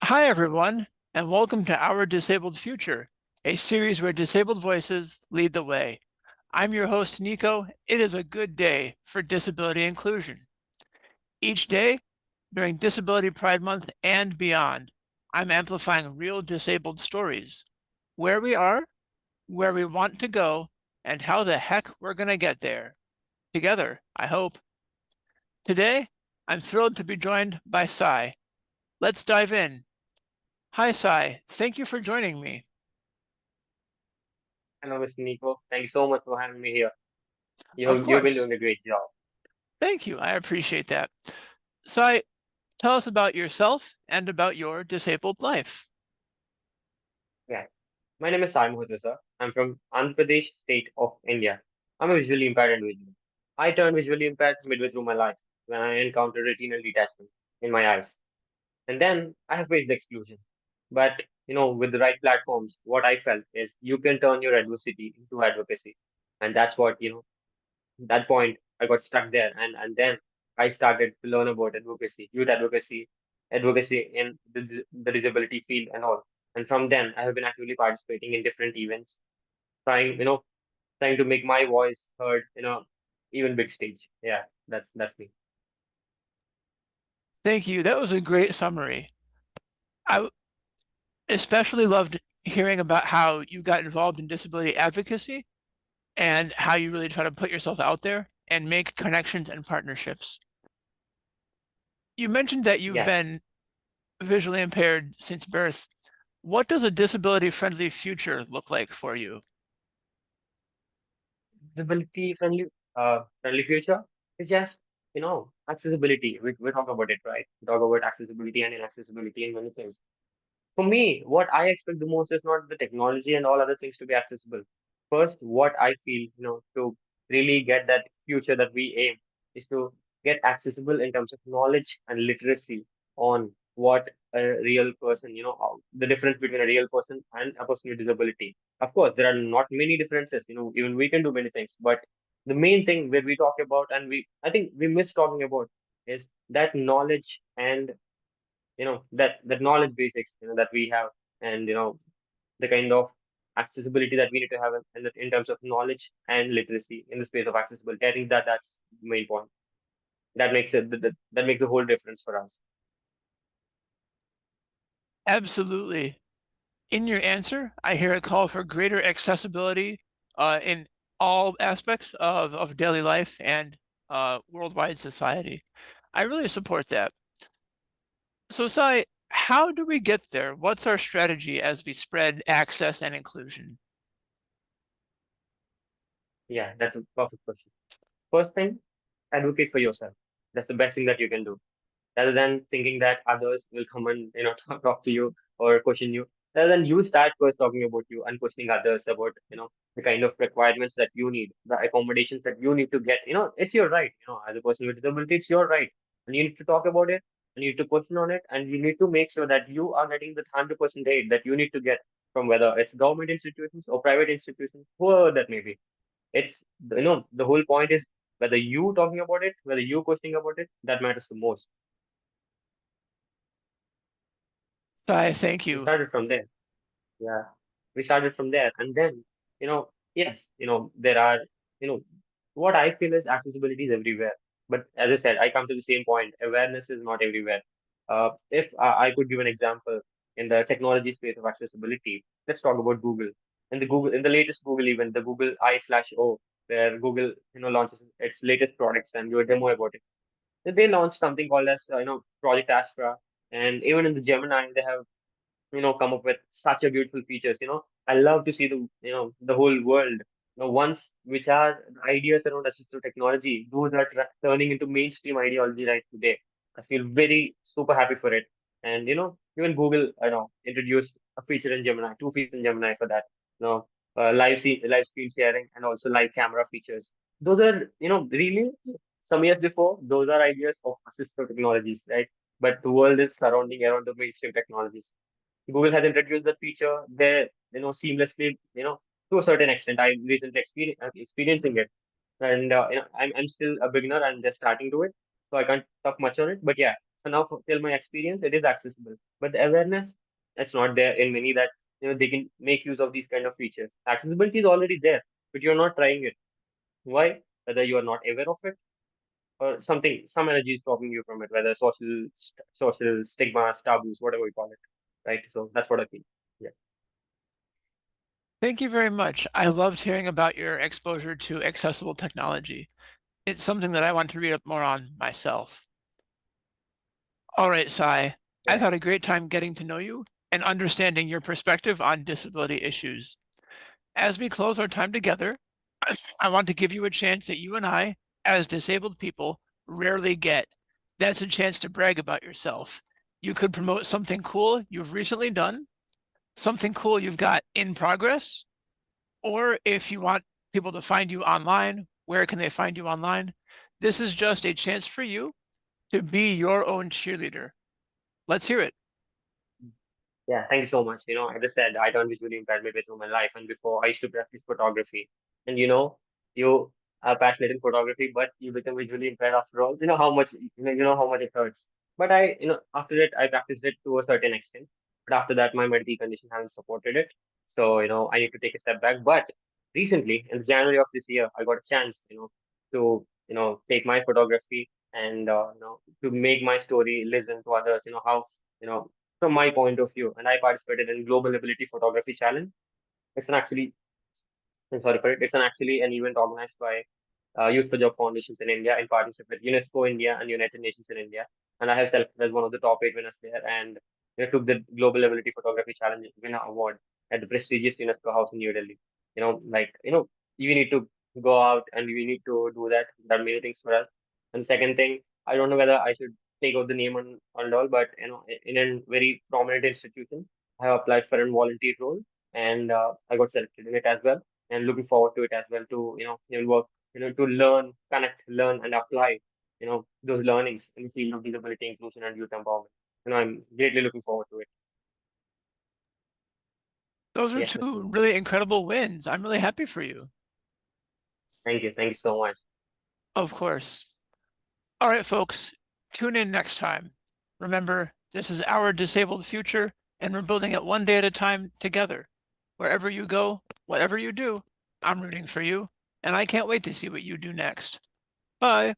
Hi, everyone, and welcome to Our Disabled Future, a series where disabled voices lead the way. I'm your host, Nico. It is a good day for disability inclusion. Each day, during Disability Pride Month and beyond, I'm amplifying real disabled stories, where we are, where we want to go, and how the heck we're going to get there. Together, I hope. Today, I'm thrilled to be joined by Sai. Let's dive in. Hi, Sai. Thank you for joining me. Hello, Mr. Nico. Thank you so much for having me here. Of You've been course. doing a great job. Thank you. I appreciate that. Sai, tell us about yourself and about your disabled life. Yeah. My name is Mohith, sir. I'm from Andhra Pradesh state of India. I'm a visually impaired individual. I turned visually impaired midway through my life when I encountered retinal detachment in my eyes. And then I have faced exclusion. But, with the right platforms, what I felt is you can turn your adversity into advocacy. And that's what, that point I got stuck there, and then I started to learn about advocacy, youth advocacy, advocacy in the disability field and all. And from then, I have been actively participating in different events, trying trying to make my voice heard, even big stage. Yeah, that's me. Thank you. That was a great summary. I especially loved hearing about how you got involved in disability advocacy and how you really try to put yourself out there and make connections and partnerships. You mentioned that you've Yes, been visually impaired since birth. What does a disability friendly future look like for you? disability friendly future is just accessibility. We talk about it, right? We talk about accessibility and inaccessibility and many things. For me, what I expect the most is not the technology and all other things to be accessible. First, what I feel, to really get that future that we aim is to get accessible in terms of knowledge and literacy on what a real person, the difference between a real person and a person with disability. Of course, there are not many differences, even we can do many things, but the main thing where we talk about and I think we miss talking about is that knowledge and that knowledge basics that we have, and the kind of accessibility that we need to have in terms of knowledge and literacy in the space of accessibility. I think that's the main point that makes that makes the whole difference for us. Absolutely. In your answer, I hear a call for greater accessibility in all aspects of daily life and worldwide society. I really support that. So, Sai, how do we get there? What's our strategy as we spread access and inclusion? Yeah, that's a perfect question. First thing, advocate for yourself. That's the best thing that you can do, rather than thinking that others will come and talk to you or question you. Rather than you start first talking about you and questioning others about the kind of requirements that you need, the accommodations that you need to get. It's your right. As a person with disability, it's your right, and you need to talk about it, and you need to question on it, and you need to make sure that you are getting the 100% aid that you need to get from whether it's government institutions or private institutions, whoever that may be. It's the whole point is whether you talking about it, whether you questioning about it, that matters the most. Sai, thank We you. started from there. Yeah, we started from there, and then yes, there are what I feel is accessibility is everywhere. But as I said, I come to the same point. Awareness is not everywhere. If I could give an example in the technology space of accessibility, let's talk about Google. In the latest Google event, the Google I/O, where Google launches its latest products and do a demo about it. They launched something called as Project Astra, and even in the Gemini, they have come up with such a beautiful features. I love to see the whole world once which are ideas around assistive technology, those are turning into mainstream ideology right today. I feel very super happy for it. And even Google introduced a feature in Gemini, two features in Gemini for that. Live screen sharing and also live camera features. Those are really some years before, those are ideas of assistive technologies, right? But the world is surrounding around the mainstream technologies. Google has introduced the feature there, seamlessly, to a certain extent. I recently experiencing it, and I'm still a beginner and just starting to it, so I can't talk much on it. But yeah, for now, till my experience, it is accessible. But the awareness, that's not there in many that they can make use of these kind of features. Accessibility is already there, but you're not trying it. Why? Whether you are not aware of it or something, some energy is stopping you from it, whether social stigmas, taboos, whatever we call it, right? So that's what I feel. Yeah, Thank you very much. I loved hearing about your exposure to accessible technology. It's something that I want to read up more on myself. All right, Sai, I've yeah, had a great time getting to know you and understanding your perspective on disability issues. As we close our time together, I want to give you a chance that you and I, as disabled people, rarely get. That's a chance to brag about yourself. You could promote something cool you've recently done, something cool you've got in progress, or if you want people to find you online, where can they find you online? This is just a chance for you to be your own cheerleader. Let's hear it. yeah. Thank you so much. As I said, I turned visually impaired midway through my life, and before I used to practice photography. And you are passionate in photography, but you become visually impaired after all. You know how much how much it hurts. But after it, I practiced it to a certain extent. But after that, my medical condition hasn't supported it. So I need to take a step back. But recently, in January of this year, I got a chance, to take my photography and to make my story listen to others. How you know from my point of view, and I participated in Global Ability Photography Challenge. It's an actually, I'm sorry for it. It's actually an event organized by Youth for Job Foundations in India in partnership with UNESCO India and United Nations in India. And I have selected as one of the top 8 winners there, and took the Global Ability Photography Challenge winner award at the prestigious UNESCO House in New Delhi. You need to go out and we need to do that. There are many things for us. And second thing, I don't know whether I should take out the name on all, but in a very prominent institution, I have applied for a volunteer role, and I got selected in it as well, and looking forward to it as well to even work, to learn, connect, learn, and apply those learnings in the field of disability inclusion and youth empowerment. I'm greatly looking forward to it. Those are Yes, that's two it. really incredible wins. I'm really happy for you. Thank you so much. Of course. All right, folks, tune in next time. Remember, this is our disabled future, and we're building it one day at a time together. Wherever you go, whatever you do, I'm rooting for you, and I can't wait to see what you do next. Bye.